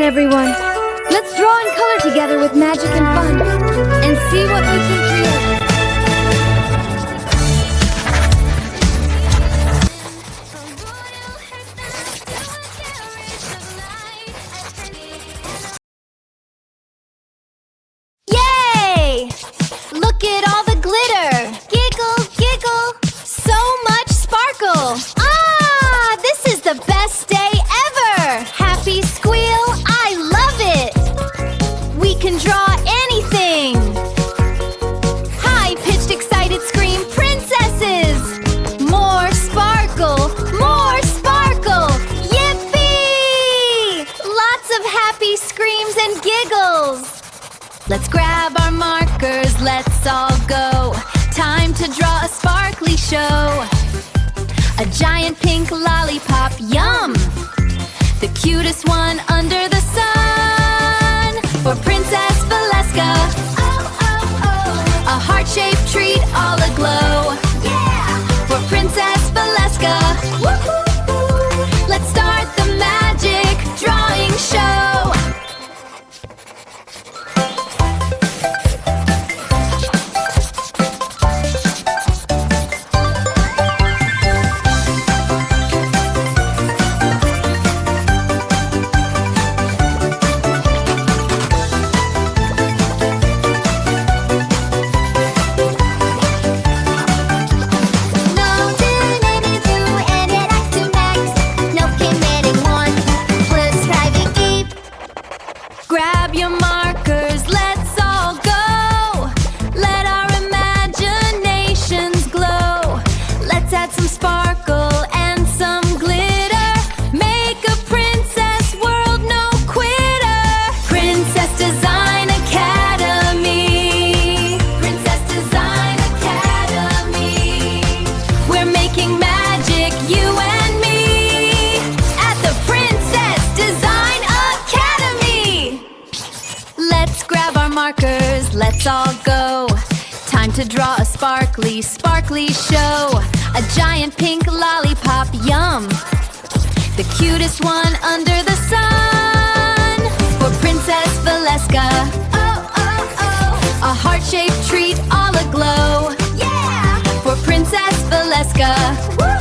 everyone. Let's draw and color together with magic and fun, and see what we can create. Yay! Look at all the glitter! Giggle, giggle! So much sparkle! Ah! This is the best day ever! Happy squeal! I love it! We can draw anything! High-pitched, excited scream! Princesses! More sparkle! More sparkle! Yippee! Lots of happy screams and giggles! Let's grab our markers, let's all go. Time to draw a sparkly show. A giant pink lollipop, yum! The cutest one under the sun. For Princess Valeska, oh, oh, oh. A heart-shaped treat all aglow. Yeah! For Princess Valeska, woo-hoo-hoo. Let's start the magic drawing show. Grab your markers, let's all go. Let our imaginations glow. Let's add some sparkle and some glitter. Make a princess world, no quitter. Princess Design Academy. Princess Design Academy. We're making magic, you and me, at the Princess Design Academy. Let's grab our markers, let's all go. Time to draw a sparkly, sparkly show. A giant pink lollipop, yum! The cutest one under the sun. For Princess Valeska, oh, oh, oh. A heart-shaped treat all aglow. Yeah! For Princess Valeska, woo!